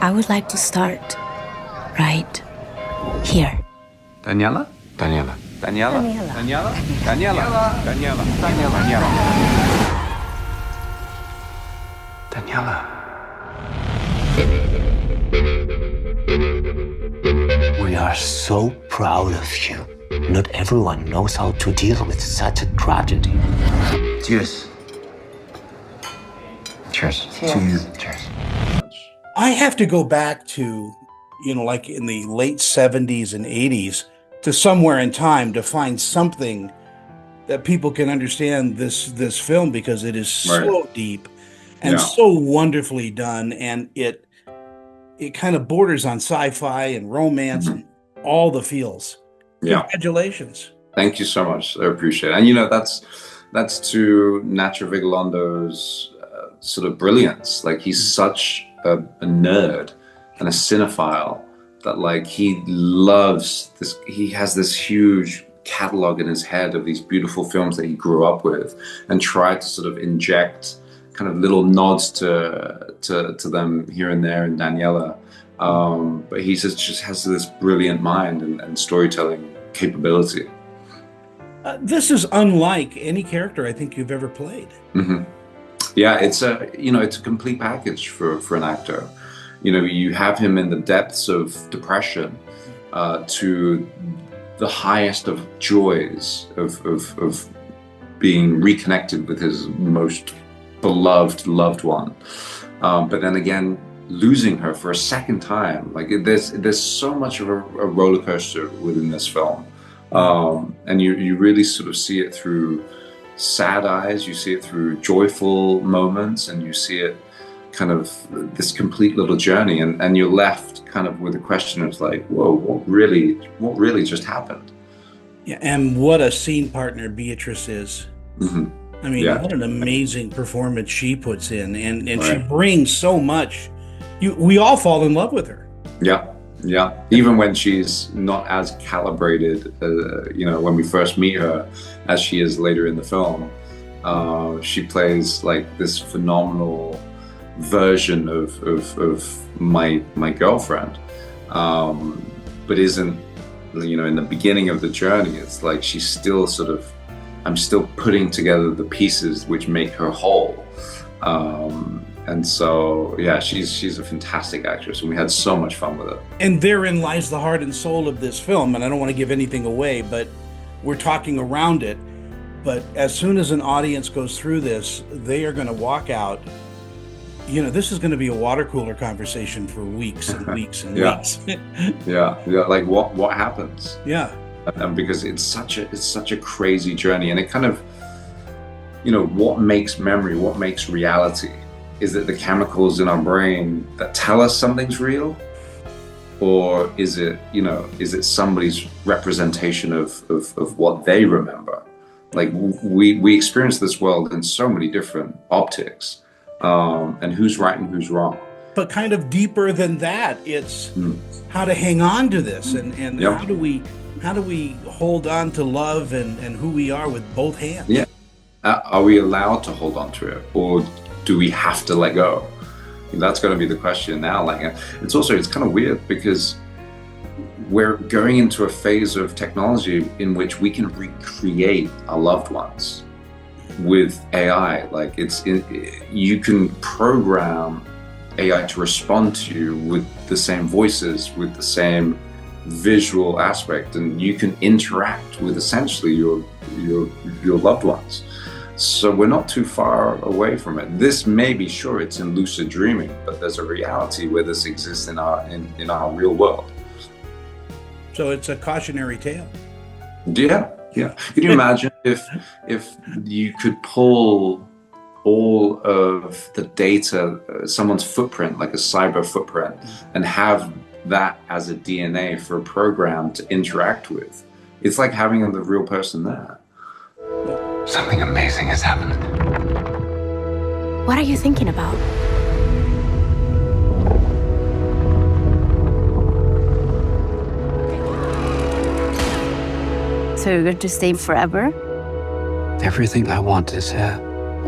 I would like to start right here. Daniela? Daniela. Daniela? Daniela? Daniela? Daniela? Daniela? Daniela? We are so proud of you. Not everyone knows how to deal with such a tragedy. Cheers. Cheers. To you. Cheers. I have to go back to, like in the late 70s and 80s to somewhere in time to find something that people can understand this film, because it is so deep and so wonderfully done, and it kind of borders on sci-fi and romance and all the feels. Yeah. Congratulations. Thank you so much. I appreciate it. And that's to Nacho Vigalondo,'s sort of brilliance. Like, he's such a nerd and a cinephile that, like, he loves this. He has this huge catalog in his head of these beautiful films that he grew up with, and tried to sort of inject kind of little nods to them here and there in Daniela. But he just has this brilliant mind and storytelling capability. This is unlike any character I think you've ever played. Mm-hmm. Yeah, it's a complete package for an actor. You have him in the depths of depression to the highest of joys of being reconnected with his most beloved loved one. But then again, losing her for a second time. Like, there's so much of a roller coaster within this film. And you really sort of see it through sad eyes, you see it through joyful moments, and you see it kind of this complete little journey, and you're left kind of with the question of like, whoa, what really just happened? Yeah, and what a scene partner Beatrice is. Mm-hmm. I mean, what an amazing performance she puts in, and she brings so much. We all fall in love with her. Yeah. Even when she's not as calibrated, when we first meet her, as she is later in the film, she plays like this phenomenal version of my girlfriend, but isn't. In the beginning of the journey, it's like she's still I'm still putting together the pieces which make her whole. And so, she's a fantastic actress, and we had so much fun with it. And therein lies the heart and soul of this film. And I don't want to give anything away, but we're talking around it. But as soon as an audience goes through this, they are going to walk out. This is going to be a water cooler conversation for weeks and weeks and weeks. Yeah. Like, what happens? Yeah. And because it's such a crazy journey, and it kind of, what makes memory, what makes reality? Is it the chemicals in our brain that tell us something's real? Or is it somebody's representation of what they remember? Like, we experience this world in so many different optics, and who's right and who's wrong. But kind of deeper than that, it's how to hang on to this, and how do we hold on to love and who we are with both hands? Yeah. Are we allowed to hold on to it, or do we have to let go? That's going to be the question now. Like, it's kind of weird because we're going into a phase of technology in which we can recreate our loved ones with AI. Like, you can program AI to respond to you with the same voices, with the same visual aspect, and you can interact with essentially your loved ones. So we're not too far away from it. This may be, sure, it's in lucid dreaming, but there's a reality where this exists in our real world. So it's a cautionary tale. Yeah. Can you imagine if you could pull all of the data, someone's footprint, like a cyber footprint, and have that as a DNA for a program to interact with? It's like having the real person there. Something amazing has happened. What are you thinking about? So you're going to stay forever? Everything I want is here.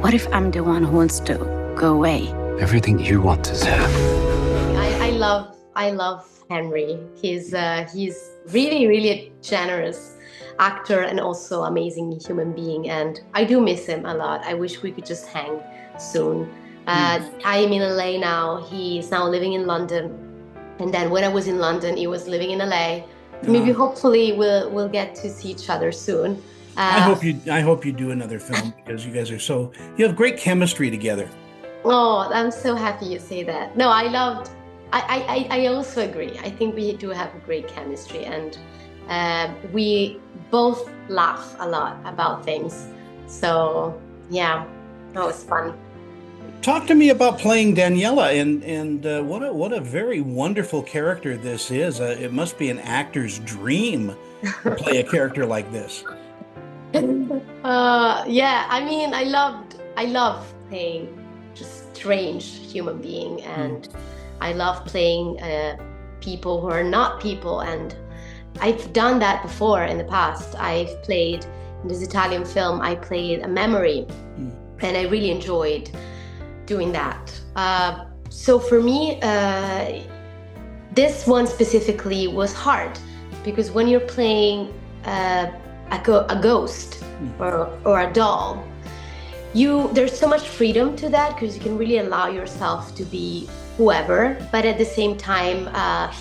What if I'm the one who wants to go away? Everything you want is here. I love Henry. He's really, really a generous actor and also amazing human being. And I do miss him a lot. I wish we could just hang soon. I am in LA now. He's now living in London. And then when I was in London, he was living in LA. Maybe hopefully we'll get to see each other soon. I hope you do another film because you guys you have great chemistry together. Oh, I'm so happy you say that. No, I also agree. I think we do have a great chemistry, and we both laugh a lot about things. So yeah, that was fun. Talk to me about playing Daniela, and what a very wonderful character this is. It must be an actor's dream to play a character like this. Yeah, I mean, I love playing just strange human being, and I love playing people who are not people, and I've done that before in the past. I've played in this Italian film, I played a memory, and I really enjoyed doing that. So for me, this one specifically was hard, because when you're playing a ghost or a doll, there's so much freedom to that, because you can really allow yourself to be whoever. But at the same time,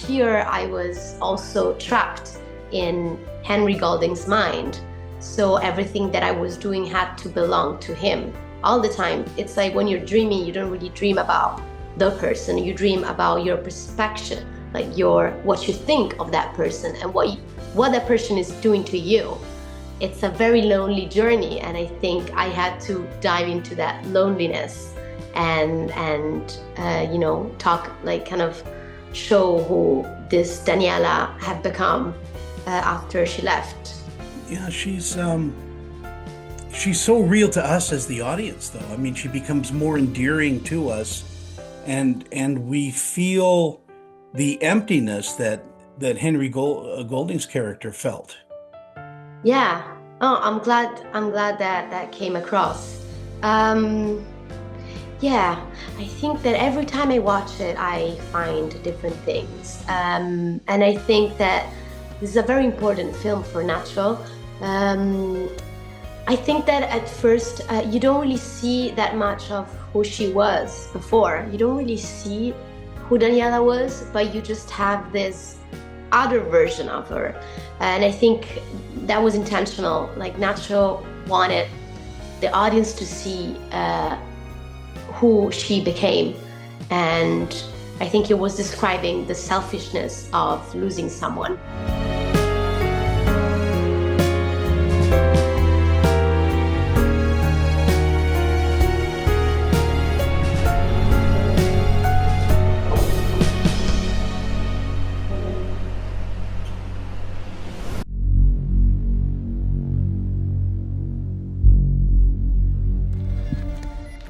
here I was also trapped in Henry Golding's mind. So everything that I was doing had to belong to him all the time. It's like when you're dreaming, you don't really dream about the person. You dream about your perspective, like what you think of that person and what that person is doing to you. It's a very lonely journey, and I think I had to dive into that loneliness and talk, like, kind of show who this Daniela have become after she left. Yeah, she's so real to us as the audience, though. I mean, she becomes more endearing to us, and we feel the emptiness that Henry Golding's character felt. Yeah. Oh, I'm glad that came across. Yeah, I think that every time I watch it, I find different things. And I think that this is a very important film for Nacho. I think that at first, you don't really see that much of who she was before. You don't really see who Daniela was, but you just have this other version of her. And I think that was intentional. Like, Nacho wanted the audience to see who she became. And I think it was describing the selfishness of losing someone.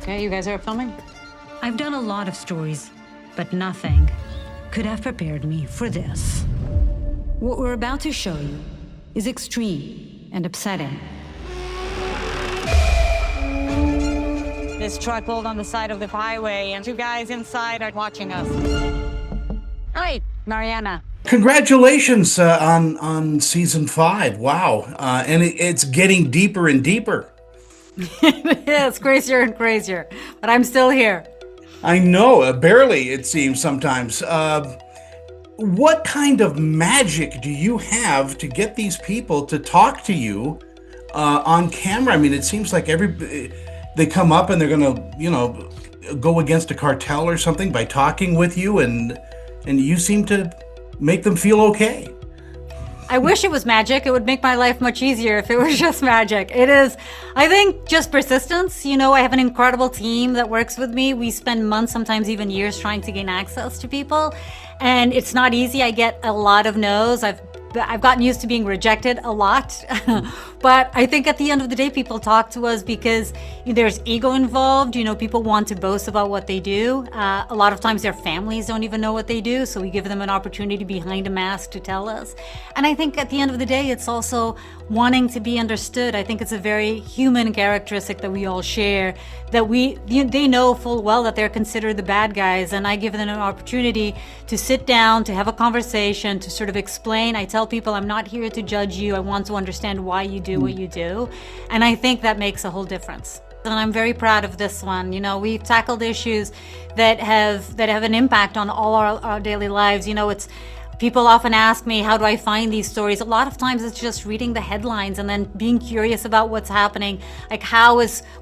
Okay, you guys are filming? I've done a lot of stories, but nothing could have prepared me for this. What we're about to show you is extreme and upsetting. This truck pulled on the side of the highway, and two guys inside are watching us. Hi, Mariana. Congratulations on season 5. Wow. And it's getting deeper and deeper. Yeah, it's crazier and crazier, but I'm still here. I know, barely, it seems sometimes. What kind of magic do you have to get these people to talk to you on camera? I mean, it seems like they come up and they're gonna, go against a cartel or something by talking with you, and you seem to make them feel okay. I wish it was magic. It would make my life much easier if it was just magic. It is, I think, just persistence. I have an incredible team that works with me. We spend months, sometimes even years, trying to gain access to people. And it's not easy. I get a lot of no's. I've I've gotten used to being rejected a lot. But I think at the end of the day, people talk to us because there's ego involved. People want to boast about what they do. A lot of times their families don't even know what they do, so we give them an opportunity behind a mask to tell us. And I think at the end of the day, it's also wanting to be understood. I think it's a very human characteristic that we all share, that they know full well that they're considered the bad guys, and I give them an opportunity to sit down, to have a conversation, to sort of explain. I tell people, I'm not here to judge you. I want to understand why you do what you do. And I think that makes a whole difference. And I'm very proud of this one. We've tackled issues that have an impact on all our daily lives. People often ask me, how do I find these stories? A lot of times it's just reading the headlines and then being curious about what's happening. Like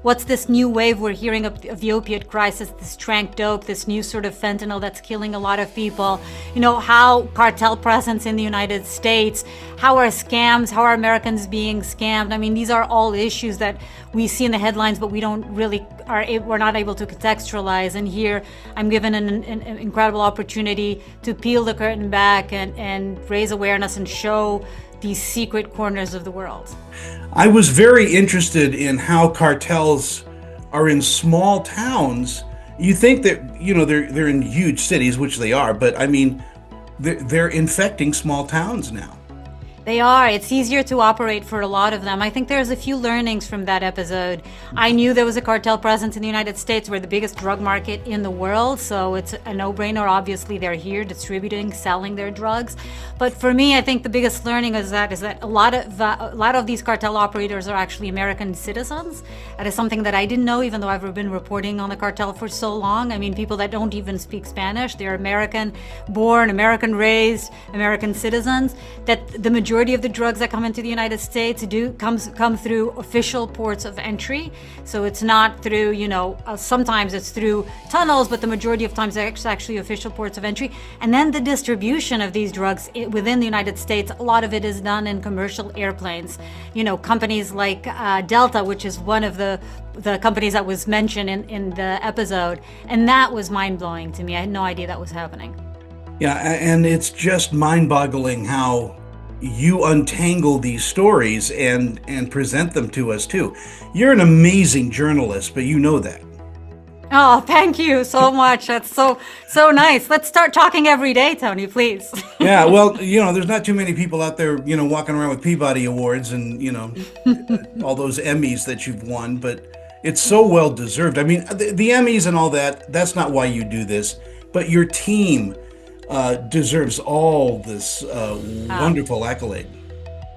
what's this new wave we're hearing of the opiate crisis, this trank dope, this new sort of fentanyl that's killing a lot of people. How cartel presence in the United States, how are Americans being scammed? I mean, these are all issues that we see in the headlines, but we're not able to contextualize. And here I'm given an incredible opportunity to peel the curtain back and raise awareness and show these secret corners of the world. I was very interested in how cartels are in small towns. You think that, they're in huge cities, which they are, but I mean, they're infecting small towns now. They are. It's easier to operate for a lot of them. I think there's a few learnings from that episode. I knew there was a cartel presence in the United States. We're the biggest drug market in the world, so it's a no-brainer. Obviously, they're here distributing, selling their drugs. But for me, I think the biggest learning is that a lot of these cartel operators are actually American citizens. That is something that I didn't know, even though I've been reporting on the cartel for so long. I mean, people that don't even speak Spanish. They're American-born, American-raised, American citizens. That the majority of the drugs that come into the United States come through official ports of entry. So it's not through, sometimes it's through tunnels, but the majority of times it's actually official ports of entry. And then the distribution of these drugs within the United States, a lot of it is done in commercial airplanes. Companies like Delta, which is one of the companies that was mentioned in the episode. And that was mind-blowing to me. I had no idea that was happening. Yeah, and it's just mind-boggling how you untangle these stories and present them to us too. You're an amazing journalist, but you know that. Oh, thank you so much. That's so nice. Let's start talking every day, Tony, please. Yeah, well, there's not too many people out there, walking around with Peabody Awards and, all those Emmys that you've won, but it's so well deserved. I mean, the Emmys and all that's not why you do this, but your team deserves all this wonderful accolade.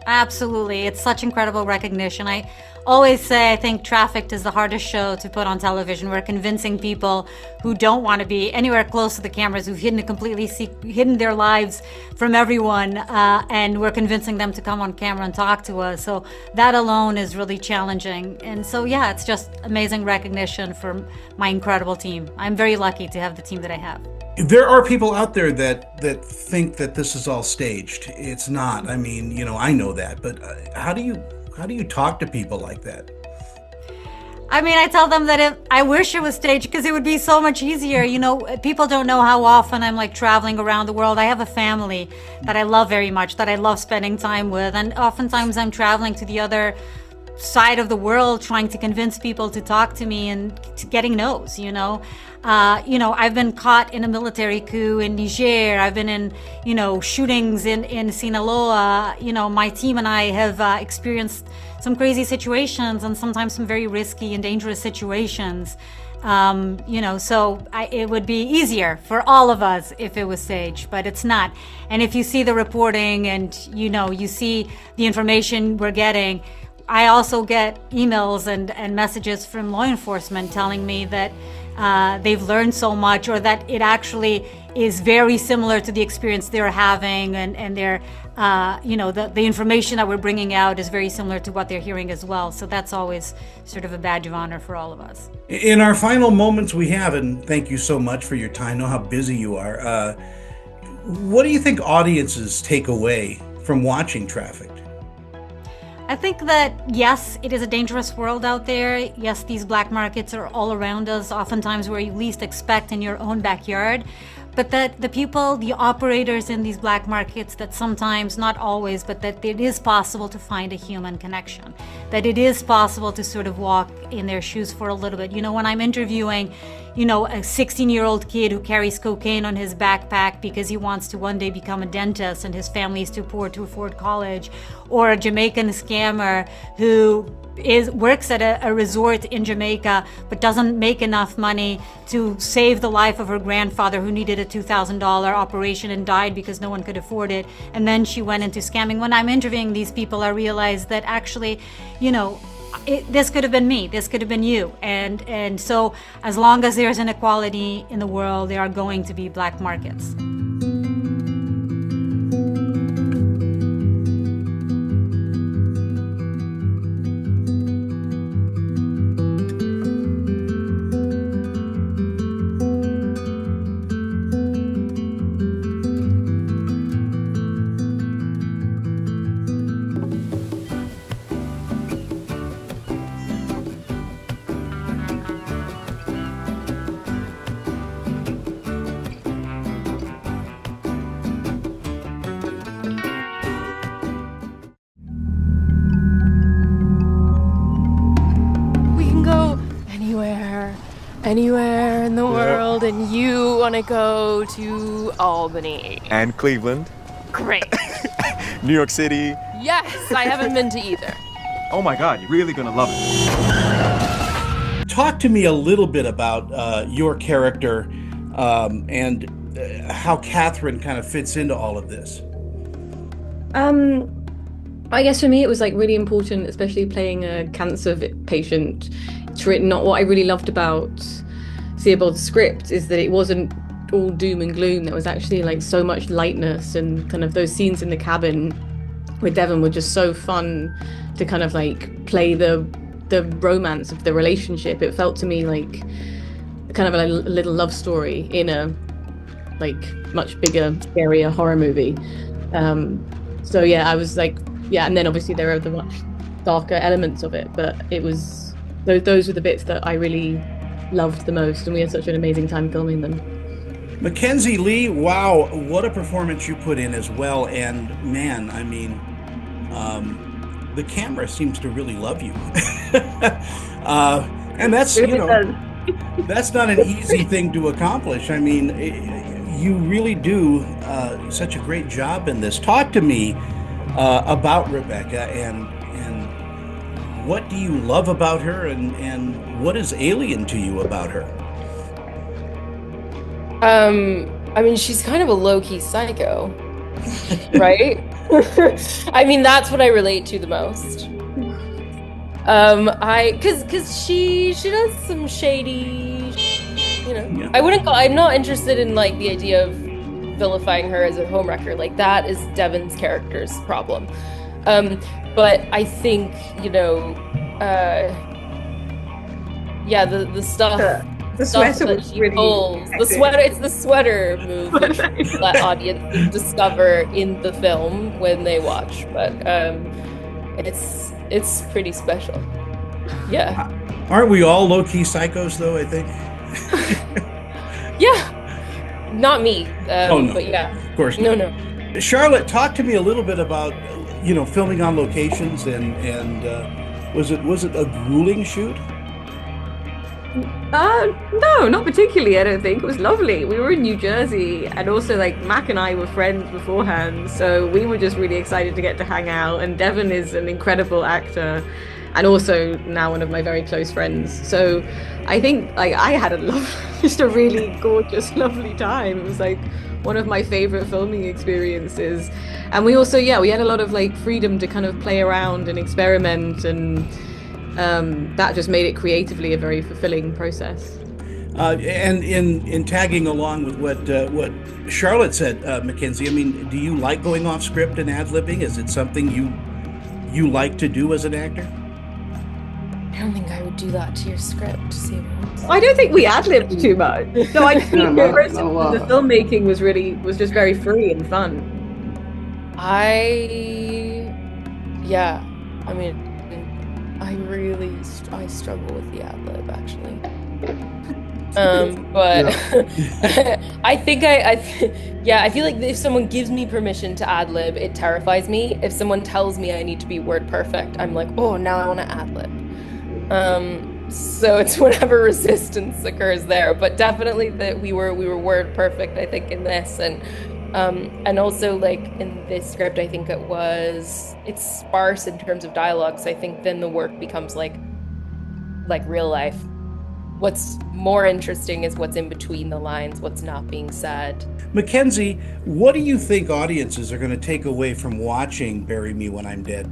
Absolutely. It's such incredible recognition. I always say I think Trafficked is the hardest show to put on television. We're convincing people who don't want to be anywhere close to the cameras, who've hidden their lives from everyone, and we're convincing them to come on camera and talk to us. So that alone is really challenging. And so, yeah, it's just amazing recognition for my incredible team. I'm very lucky to have the team that I have. There are people out there that think that this is all staged. It's not. I mean, I know that, but how do you talk to people like that? I mean, I tell them that I wish it was staged because it would be so much easier. People don't know how often I'm traveling around the world. I have a family that I love very much, that I love spending time with, and oftentimes I'm traveling to the other side of the world trying to convince people to talk to me and getting no's. I've been caught in a military coup in Niger. I've been in, shootings in Sinaloa. My team and I have experienced some crazy situations and sometimes some very risky and dangerous situations. So it would be easier for all of us if it was staged, but it's not. And if you see the reporting and, you see the information we're getting, I also get emails and messages from law enforcement telling me that they've learned so much, or that it actually is very similar to the experience they're having, and they're, the information that we're bringing out is very similar to what they're hearing as well. So that's always sort of a badge of honor for all of us. In our final moments we have, and thank you so much for your time, I know how busy you are, what do you think audiences take away from watching Trafficked? I think that, yes, it is a dangerous world out there. Yes, these black markets are all around us, oftentimes where you least expect in your own backyard. but that the people, the operators in these black markets, that sometimes, not always, but that it is possible to find a human connection, that it is possible to sort of walk in their shoes for a little bit. You know, when I'm interviewing, you know, a 16-year-old kid who carries cocaine on his backpack because he wants to one day become a dentist and his family is too poor to afford college, or a Jamaican scammer who works at a resort in Jamaica but doesn't make enough money to save the life of her grandfather who needed a $2,000 operation and died because no one could afford it, and then she went into scamming. When I'm interviewing these people, I realize that actually, you know, this could have been me, this could have been you, and so as long as there's inequality in the world, there are going to be black markets. Anywhere in the world, and you want to go to Albany. And Cleveland. Great. New York City. Yes, I haven't been to either. Oh my God, you're really gonna love it. Talk to me a little bit about your character and how Catherine kind of fits into all of this. I guess for me it was like really important, especially playing a cancer patient. It's written, not what I really loved about Theobald's script is that it wasn't all doom and gloom. There was actually like so much lightness, and kind of those scenes in the cabin with Devon were just so fun to kind of like play the romance of the relationship. It felt to me like kind of a little love story in a like much bigger, scarier horror movie. So yeah, I was like, yeah, and then obviously there are the much darker elements of it, but it was those were the bits that I really loved the most, and we had such an amazing time filming them. Mackenzie, Leigh, wow, what a performance you put in as well. And man, I mean, the camera seems to really love you. And that's, you know, that's not an easy thing to accomplish. I mean, you really do such a great job in this. Talk to me about Rebecca, and what do you love about her, and what is alien to you about her? I mean, she's kind of a low-key psycho, right? I mean, that's what I relate to the most. Cause she does some shady, you know. Yeah. I'm not interested in like the idea of vilifying her as a homewrecker. Like that is Devon's character's problem. But I think, you know, yeah, the stuff. The sweater that she pulls. The sweater. It's the sweater move that let audiences discover in the film when they watch. But it's pretty special. Yeah. Aren't we all low-key psychos, though? I think. Yeah. Not me. Oh no. But yeah. Of course. Not. No. Charlotte, talk to me a little bit about, you know, filming on locations, and was it a grueling shoot? No, not particularly, I don't think. It was lovely. We were in New Jersey, and also like Mac and I were friends beforehand, so we were just really excited to get to hang out, and Devon is an incredible actor and also now one of my very close friends. So I think like I had just a really gorgeous, lovely time. It was like one of my favorite filming experiences. And we also, we had a lot of like freedom to kind of play around and experiment, and that just made it creatively a very fulfilling process. And in tagging along with what Charlotte said, Mackenzie, I mean, do you like going off script and ad-libbing? Is it something you like to do as an actor? I don't think I would do that to your script, Simon. I don't think we ad-libbed too much. So I think the filmmaking was just very free and fun. I mean, I struggle with the ad-lib, actually. But I think I feel like if someone gives me permission to ad lib, it terrifies me. If someone tells me I need to be word perfect, I'm like, oh, now I want to ad lib. So it's whatever resistance occurs there. But definitely that we were word perfect, I think, in this, and also like in this script, I think it's sparse in terms of dialogue. So I think then the work becomes like real life. What's more interesting is what's in between the lines, what's not being said. Mackenzie, what do you think audiences are going to take away from watching Bury Me When I'm Dead?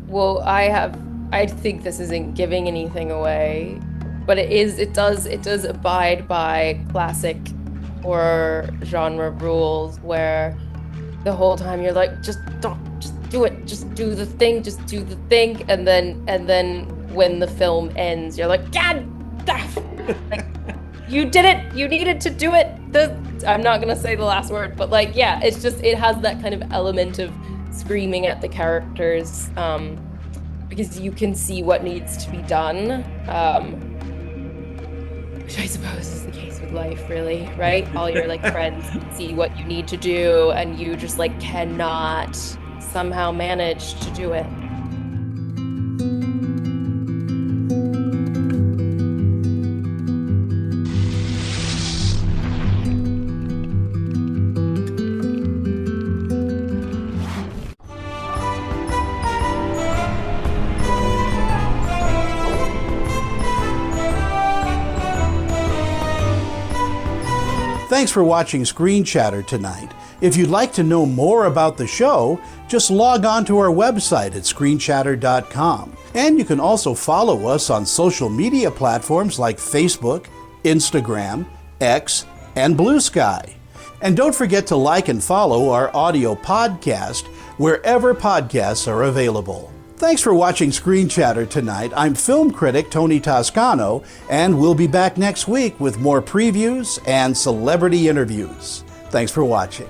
Well, I think this isn't giving anything away, but it does abide by classic horror genre rules where the whole time you're like, just do it, just do the thing, and then when the film ends, you're like, God, like, you did it, you needed to do it. I'm not gonna say the last word, but like, yeah, it has that kind of element of screaming at the characters, because you can see what needs to be done, which I suppose is the case with life, really, right? All your like friends see what you need to do, and you just like cannot somehow manage to do it. Thanks for watching Screen Chatter tonight. If you'd like to know more about the show, just log on to our website at screenchatter.com. And you can also follow us on social media platforms like Facebook, Instagram, X, and Blue Sky. And don't forget to like and follow our audio podcast wherever podcasts are available. Thanks for watching Screen Chatter tonight. I'm film critic Tony Toscano, and we'll be back next week with more previews and celebrity interviews. Thanks for watching.